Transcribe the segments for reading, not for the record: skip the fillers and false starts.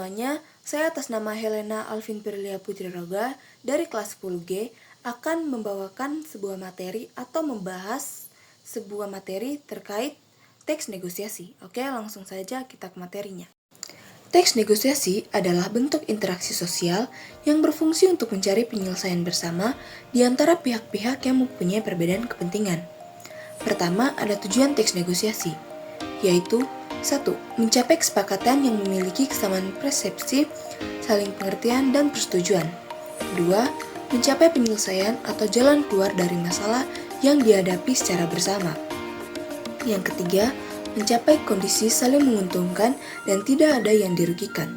semuanya, saya atas nama Helena Alvin Pirlia Putri Roga dari kelas 10G akan membawakan sebuah materi atau membahas sebuah materi terkait teks negosiasi. Oke, langsung saja kita ke materinya. Teks negosiasi adalah bentuk interaksi sosial yang berfungsi untuk mencari penyelesaian bersama di antara pihak-pihak yang mempunyai perbedaan kepentingan. Pertama, ada tujuan teks negosiasi, yaitu 1. Mencapai kesepakatan yang memiliki kesamaan persepsi, saling pengertian, dan persetujuan. 2. Mencapai penyelesaian atau jalan keluar dari masalah yang dihadapi secara bersama. Yang ketiga, mencapai kondisi saling menguntungkan dan tidak ada yang dirugikan.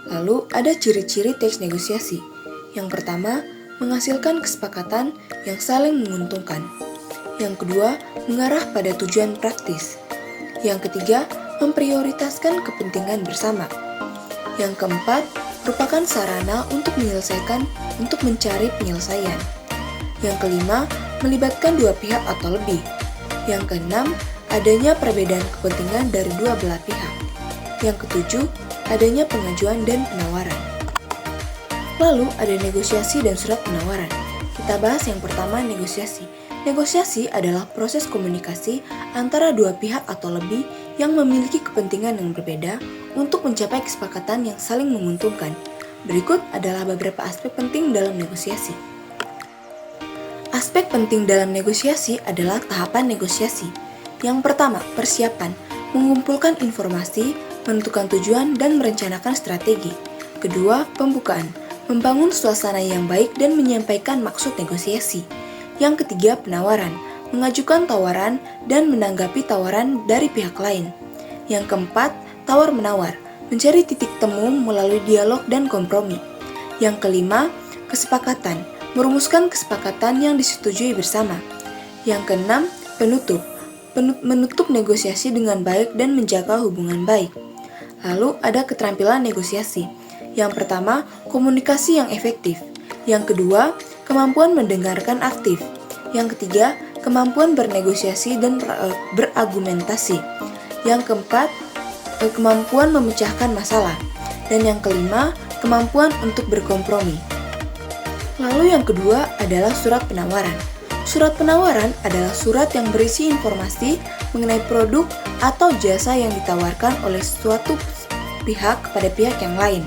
Lalu, ada ciri-ciri teks negosiasi. Yang pertama, menghasilkan kesepakatan yang saling menguntungkan. Yang kedua, mengarah pada tujuan praktis. Yang ketiga, memprioritaskan kepentingan bersama. Yang keempat, merupakan sarana untuk mencari penyelesaian. Yang kelima, melibatkan dua pihak atau lebih. Yang keenam, adanya perbedaan kepentingan dari dua belah pihak. Yang ketujuh, adanya pengajuan dan penawaran. Lalu, ada negosiasi dan surat penawaran. Kita bahas yang pertama, negosiasi. Negosiasi adalah proses komunikasi antara dua pihak atau lebih yang memiliki kepentingan yang berbeda untuk mencapai kesepakatan yang saling menguntungkan. Berikut adalah beberapa aspek penting dalam negosiasi. Aspek penting dalam negosiasi adalah tahapan negosiasi. Yang pertama, persiapan, mengumpulkan informasi, menentukan tujuan, dan merencanakan strategi. Kedua, pembukaan, membangun suasana yang baik dan menyampaikan maksud negosiasi. Yang ketiga, penawaran, mengajukan tawaran dan menanggapi tawaran dari pihak lain. Yang keempat, tawar-menawar, mencari titik temu melalui dialog dan kompromi. Yang kelima, kesepakatan, merumuskan kesepakatan yang disetujui bersama. Yang keenam, penutup, menutup negosiasi dengan baik dan menjaga hubungan baik. Lalu ada keterampilan negosiasi. Yang pertama, komunikasi yang efektif. Yang kedua, kemampuan mendengarkan aktif. Yang ketiga, kemampuan bernegosiasi dan berargumentasi. Yang keempat, kemampuan memecahkan masalah. Dan yang kelima, kemampuan untuk berkompromi. Lalu yang kedua adalah surat penawaran. Surat penawaran adalah surat yang berisi informasi mengenai produk atau jasa yang ditawarkan oleh suatu pihak kepada pihak yang lain.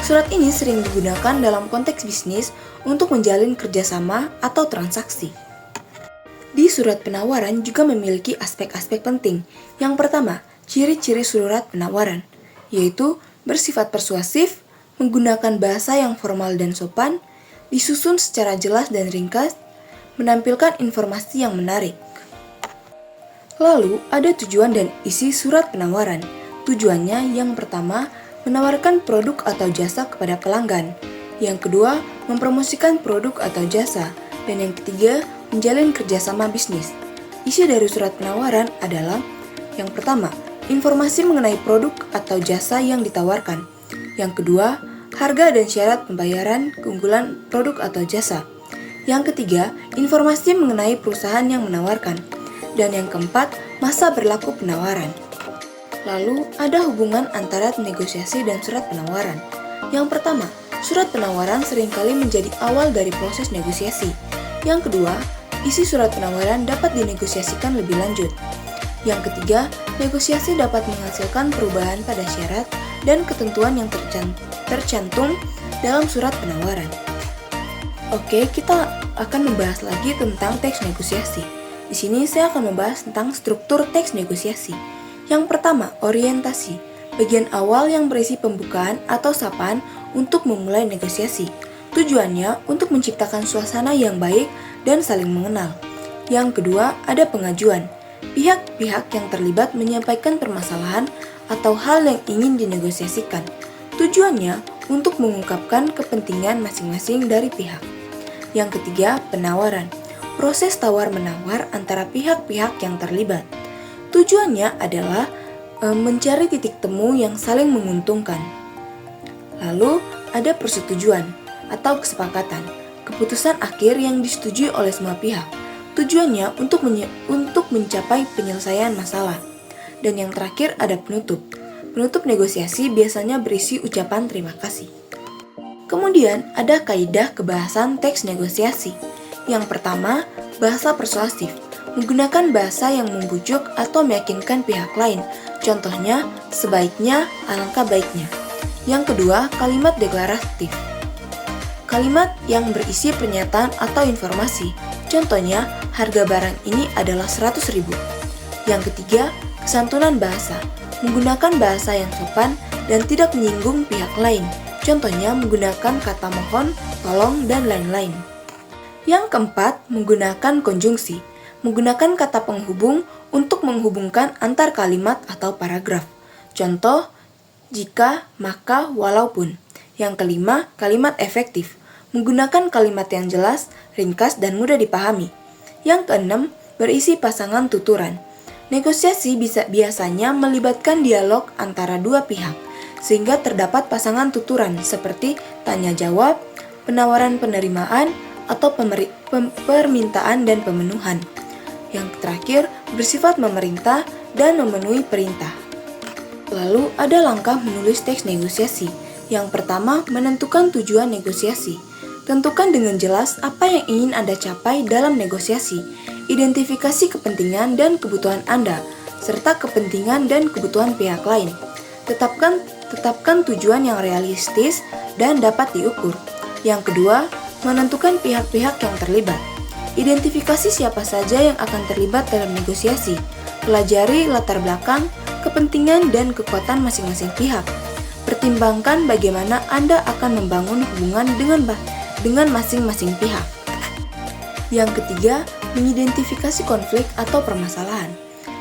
Surat ini sering digunakan dalam konteks bisnis untuk menjalin kerjasama atau transaksi. Di surat penawaran juga memiliki aspek-aspek penting. Yang pertama, ciri-ciri surat penawaran, yaitu bersifat persuasif, menggunakan bahasa yang formal dan sopan, disusun secara jelas dan ringkas, menampilkan informasi yang menarik. Lalu, ada tujuan dan isi surat penawaran. Tujuannya yang pertama, menawarkan produk atau jasa kepada pelanggan. Yang kedua, mempromosikan produk atau jasa. Dan yang ketiga, menjalin kerjasama bisnis. Isi dari surat penawaran adalah yang pertama, informasi mengenai produk atau jasa yang ditawarkan. Yang kedua, harga dan syarat pembayaran keunggulan produk atau jasa. Yang ketiga, informasi mengenai perusahaan yang menawarkan. Dan yang keempat, masa berlaku penawaran. Lalu, ada hubungan antara negosiasi dan surat penawaran. Yang pertama, surat penawaran seringkali menjadi awal dari proses negosiasi. Yang kedua, isi surat penawaran dapat dinegosiasikan lebih lanjut. Yang ketiga, negosiasi dapat menghasilkan perubahan pada syarat dan ketentuan yang tercantum dalam surat penawaran. Oke, kita akan membahas lagi tentang teks negosiasi. Di sini saya akan membahas tentang struktur teks negosiasi. Yang pertama, orientasi, bagian awal yang berisi pembukaan atau sapaan untuk memulai negosiasi. Tujuannya untuk menciptakan suasana yang baik dan saling mengenal. Yang kedua, ada pengajuan. Pihak-pihak yang terlibat menyampaikan permasalahan atau hal yang ingin dinegosiasikan. Tujuannya untuk mengungkapkan kepentingan masing-masing dari pihak. Yang ketiga, penawaran. Proses tawar-menawar antara pihak-pihak yang terlibat. Tujuannya adalah mencari titik temu yang saling menguntungkan. Lalu, ada persetujuan atau kesepakatan, keputusan akhir yang disetujui oleh semua pihak. Tujuannya untuk mencapai penyelesaian masalah. Dan yang terakhir ada penutup. Penutup negosiasi biasanya berisi ucapan terima kasih. Kemudian ada kaidah kebahasan teks negosiasi. Yang pertama, bahasa persuasif. Menggunakan bahasa yang membujuk atau meyakinkan pihak lain. Contohnya, sebaiknya, alangkah baiknya. Yang kedua, kalimat deklaratif. Kalimat yang berisi pernyataan atau informasi. Contohnya, harga barang ini adalah 100.000. Yang ketiga, kesantunan bahasa. Menggunakan bahasa yang sopan dan tidak menyinggung pihak lain. Contohnya, menggunakan kata mohon, tolong, dan lain-lain. Yang keempat, menggunakan konjungsi. Menggunakan kata penghubung untuk menghubungkan antar kalimat atau paragraf. Contoh, jika, maka, walaupun. Yang kelima, kalimat efektif. Menggunakan kalimat yang jelas, ringkas, dan mudah dipahami. Yang keenam, berisi pasangan tuturan. Negosiasi biasanya melibatkan dialog antara dua pihak, sehingga terdapat pasangan tuturan seperti tanya jawab, penawaran penerimaan, atau permintaan dan pemenuhan. Yang terakhir, bersifat memerintah dan memenuhi perintah. Lalu ada langkah menulis teks negosiasi. Yang pertama, menentukan tujuan negosiasi. Tentukan dengan jelas apa yang ingin Anda capai dalam negosiasi. Identifikasi kepentingan dan kebutuhan Anda, serta kepentingan dan kebutuhan pihak lain. Tetapkan tujuan yang realistis dan dapat diukur. Yang kedua, menentukan pihak-pihak yang terlibat. Identifikasi siapa saja yang akan terlibat dalam negosiasi. Pelajari latar belakang, kepentingan, dan kekuatan masing-masing pihak. Pertimbangkan bagaimana Anda akan membangun hubungan dengan masing-masing pihak. Yang ketiga, mengidentifikasi konflik atau permasalahan.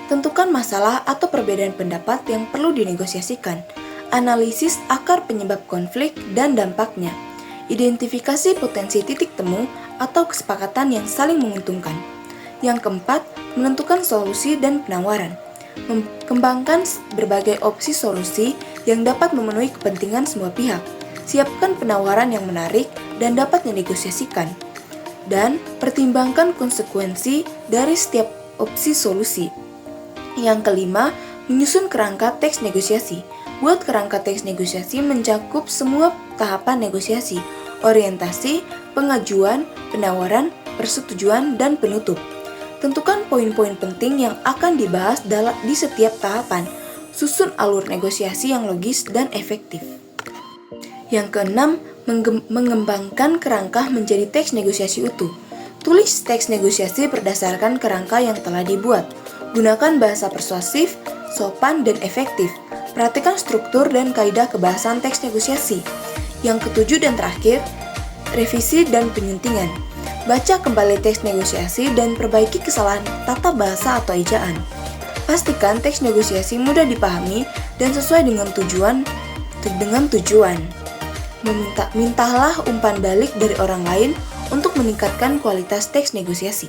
Tentukan masalah atau perbedaan pendapat yang perlu dinegosiasikan. Analisis akar penyebab konflik dan dampaknya. Identifikasi potensi titik temu atau kesepakatan yang saling menguntungkan. Yang keempat, menentukan solusi dan penawaran. Kembangkan berbagai opsi solusi yang dapat memenuhi kepentingan semua pihak. Siapkan penawaran yang menarik dan dapat dinegosiasikan. Dan pertimbangkan konsekuensi dari setiap opsi solusi. Yang kelima, menyusun kerangka teks negosiasi. Buat kerangka teks negosiasi mencakup semua tahapan negosiasi, orientasi, pengajuan, penawaran, persetujuan, dan penutup. Tentukan poin-poin penting yang akan dibahas di setiap tahapan. Susun alur negosiasi yang logis dan efektif. Yang keenam, mengembangkan kerangka menjadi teks negosiasi utuh. Tulis teks negosiasi berdasarkan kerangka yang telah dibuat. Gunakan bahasa persuasif, sopan, dan efektif. Perhatikan struktur dan kaidah kebahasan teks negosiasi. Yang ketujuh dan terakhir, revisi dan penyuntingan. Baca kembali teks negosiasi dan perbaiki kesalahan tata bahasa atau ejaan. Pastikan teks negosiasi mudah dipahami dan sesuai dengan tujuan. Mintalah umpan balik dari orang lain untuk meningkatkan kualitas teks negosiasi.